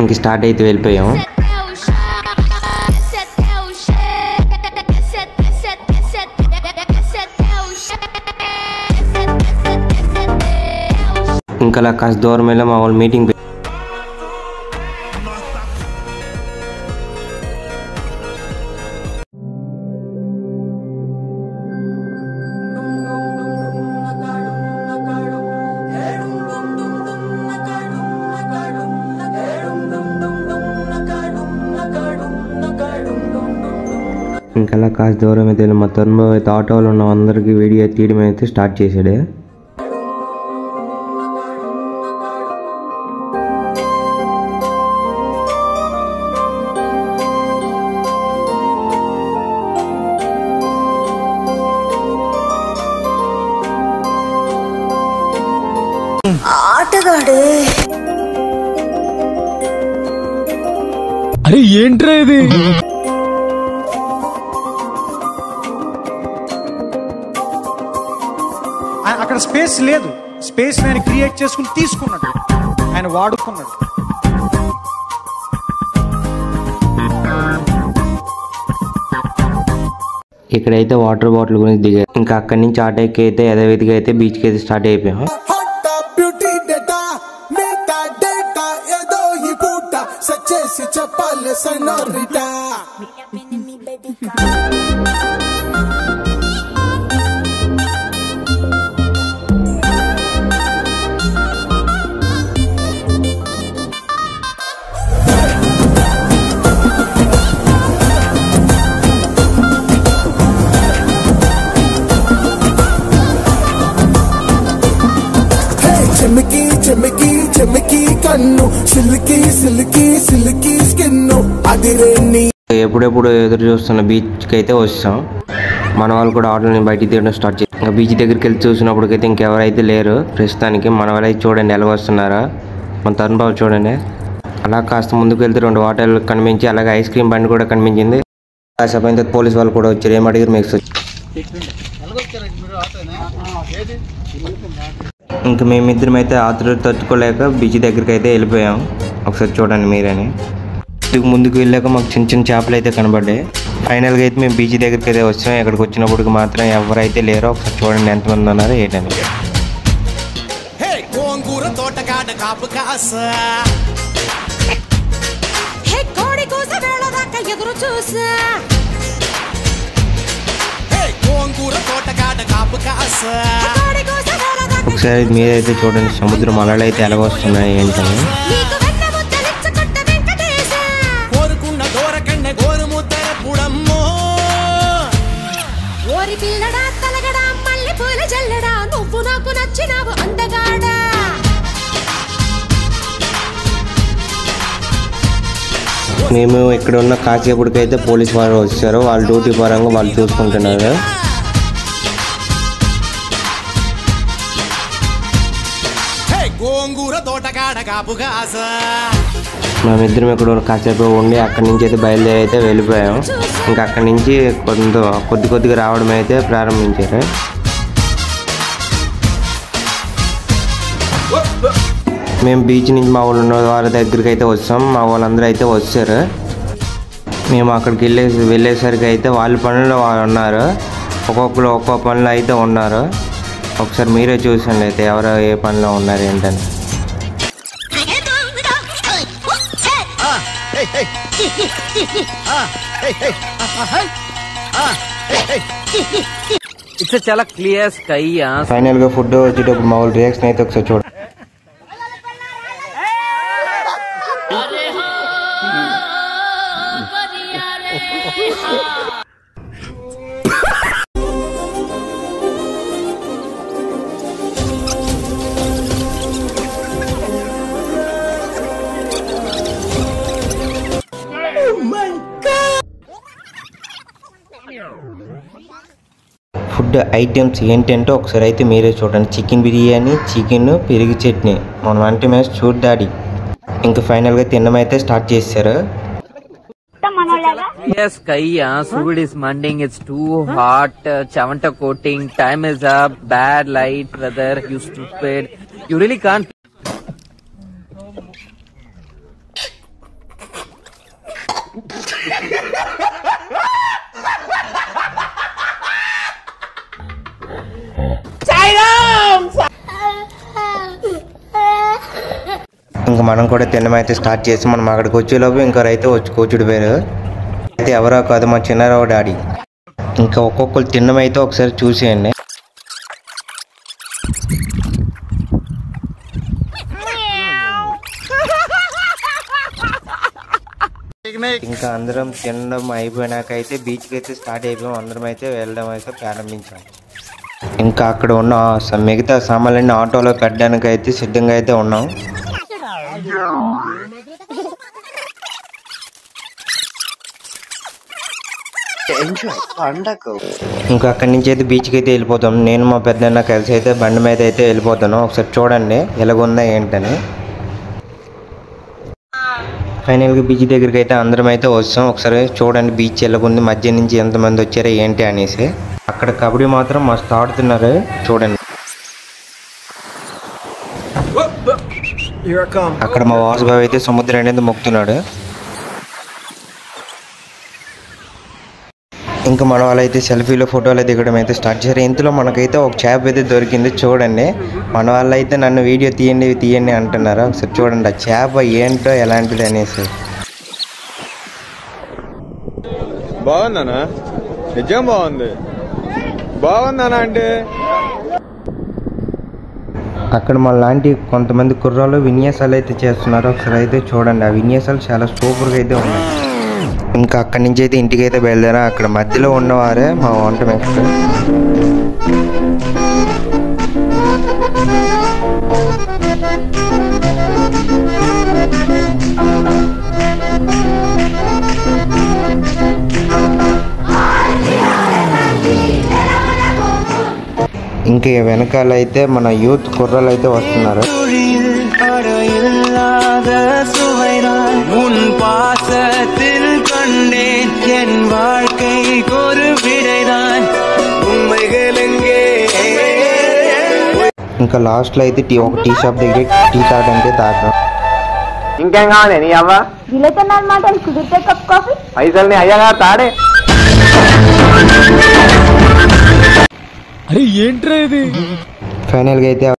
ఇంక స్టార్ట్ అయితే వెళ్ళిపోయాం. ఇంకా అలా కాస్త దూరం వెళ్ళి మా వాళ్ళు మీటింగ్ ఇంకా అలా కాస్త దూరం అయితే మా తరుణ్ అయితే ఆటోలో ఉన్న అందరికీ వీడియో తీయడం అయితే స్టార్ట్ చేశాడు. ఆటగాడే అరే ఏంట్రా ఇది? అక్కడ స్పేస్ లేదు, స్పేస్ ఆయన క్రియేట్ చేసుకుని తీసుకున్నాడు, ఆయన వాడుకున్నాడు. ఇక్కడైతే వాటర్ బాటిల్ గురించి దిగా ఇంకా అక్కడి నుంచి ఆటోకి అయితే యథావిధిగా అయితే బీచ్కి అయితే స్టార్ట్ అయిపోయాం. చెమికి చెమికి చెమికి కన్ను సిల్కి సిల్కి సిల్కి స్కిన్ను అదిరేని. ఎప్పుడెప్పుడు ఎదురు చూస్తున్న బీచ్కి అయితే వచ్చాం. మన వాళ్ళు కూడా ఆటోని బయటికి తీయడం స్టార్ట్ చేసి ఇంకా బీచ్ దగ్గరికి వెళ్ళి చూసినప్పటికైతే ఇంకెవరైతే లేరు ప్రస్తుతానికి. మన వాళ్ళైతే చూడండి ఎలా వస్తున్నారా, మన తరుణ్ బాబు చూడండి. అలా కాస్త ముందుకు వెళ్తే 2 ఆటోలు కనిపించి అలాగే ఐస్ క్రీమ్ బండి కూడా కనిపించింది. కాసేపు అయిన తర్వాత పోలీస్ వాళ్ళు కూడా వచ్చారు. ఏం అడిగారు మీకు? ఇంకా మేమిద్దరం అయితే ఆతృత తట్టుకోలేక బీచ్ దగ్గరికి అయితే వెళ్ళిపోయాం. ఒకసారి చూడండి మీరని. ముందుకు వెళ్ళాక మాకు చిన్న చిన్న చేపలు అయితే కనబడ్డాయి. ఫైనల్గా అయితే మేము బీచ్ దగ్గరికి అయితే వచ్చాం. ఇక్కడికి వచ్చినప్పటికి మాత్రం ఎవరైతే లేరో ఒకసారి చూడండి ఎంతమంది ఉన్నారో ఏంటని. ఒకసారి మీరైతే చూడండి సముద్రం అలలు అయితే ఎలా వస్తున్నాయి ఏంటని. మేము ఇక్కడ ఉన్న కాసేపటికైతే పోలీస్ వారు వచ్చారు. వాళ్ళ డ్యూటీ పరంగా వాళ్ళు చూసుకుంటున్నారు. మేమిద్దరం ఇక్కడ కాసేపు ఉండి అక్కడి నుంచి అయితే బయలుదేరి అయితే వెళ్ళిపోయాం. ఇంకా అక్కడి నుంచి కొద్దిగా రావడం అయితే ప్రారంభించారు. మేము బీచ్ నుంచి మా వాళ్ళు ఉన్న వారి దగ్గరికి అయితే వచ్చాం. మా వాళ్ళందరూ అయితే వచ్చారు. మేము అక్కడికి వెళ్ళేసరికి అయితే వాళ్ళ పనుల్లో వాళ్ళు ఉన్నారు. ఒక్కొక్కరు ఒక్కో పనులు అయితే ఉన్నారు. ఒకసారి మీరే చూసండి అయితే ఎవరు ఏ పనిలో ఉన్నారు ఏంటని. చాలా క్లియర్ స్కై. ఫైనల్ గా ఫుడ్ వచ్చేటప్పుడు మా వాళ్ళు రియాక్షన్ అయితే ఒకసారి చూడండి. ఫుడ్ ఐటమ్స్ ఏంటంటే ఒకసారి అయితే మీరే చూడండి. చికెన్ బిర్యానీ, చికెన్, పెరుగు చట్నీ, మన వంట మీద చూడ్డాడి. ఇంకా ఫైనల్గా తినడం అయితే స్టార్ట్ చేశారు. Yes, Kaiya, Sud is mending. It's too hot. Chavanta coating. Time is up. Bad light, weather. You stupid. You really can't. ఇంకా మనం కూడా తినడం అయితే స్టార్ట్ చేసి మనం అక్కడికి వచ్చేలోపు ఇంకొకరు అయితే వచ్చి కూర్చుడి పోయారు. అయితే ఎవరో కాదు మా చిన్నారావు డాడీ. ఇంకా ఒక్కొక్కరు తినడం అయితే ఒకసారి చూసేయండి. ఇంకా అందరం తినడం అయిపోయినాక అయితే బీచ్కి అయితే స్టార్ట్ అయిపోయాం. అందరం అయితే వెళ్ళడం అయితే ప్రారంభించాం. ఇంకా అక్కడ ఉన్న మిగతా సామాన్లన్నీ ఆటోలో పెట్టడానికి అయితే సిద్ధంగా అయితే ఉన్నాం. ఇంకా అక్కడి నుంచి అయితే బీచ్కి అయితే వెళ్ళిపోతాం. నేను మా పెద్దన్న కలిసి అయితే బండి మీద అయితే వెళ్ళిపోతాను. ఒకసారి చూడండి ఎలాగుందా ఏంటని. ఫైనల్గా బీచ్ దగ్గరికి అయితే అందరం అయితే వస్తాం. ఒకసారి చూడండి బీచ్ ఎలాగుంది, మధ్య నుంచి ఎంతమంది వచ్చారో ఏంటి అనేసి. అక్కడ కబడ్డీ మాత్రం మస్తు ఆడుతున్నారు చూడండి. అక్కడ మా వాసుబాబు అయితే సముద్రం అనేది మొక్కుతున్నాడు. ఇంకా మన వాళ్ళైతే సెల్ఫీలో ఫోటోలు దిగడం అయితే స్టార్ట్ చేశారు. ఇంతలో మనకైతే ఒక చేప అయితే దొరికింది చూడండి. మన వాళ్ళు అయితే నన్ను వీడియో తీయండి అంటున్నారు. ఒకసారి చూడండి ఆ చేప ఏంటో ఎలాంటిది అనేసి. బాగుందనా? నిజం బాగుందనా అంటే అక్కడ మన లాంటి కొంతమంది కుర్రాళ్ళు విన్యాసాలు అయితే చేస్తున్నారు. ఒకసారి అయితే చూడండి ఆ విన్యాసాలు చాలా సూపర్గా అయితే ఉన్నాయి. ఇంకా అక్కడి నుంచి అయితే ఇంటికి అయితే బయలుదేరా. అక్కడ మధ్యలో ఉన్నవారే మా వంట మేస్టర్. ఇంకా వెనకాల అయితే మన యూత్ కుర్రాళ్ళు అయితే వస్తున్నారు. ఇంకా లాస్ట్ లో అయితే ఒక టీ షాప్ దగ్గర టీ తాగడానికి తాగాం. ఇంకేం కావాలి నీ అవ్వ కుదిరితే కప్ కాఫీ పైసల్ని అయ్యగా తాడే. ఫైనల్ గా అయితే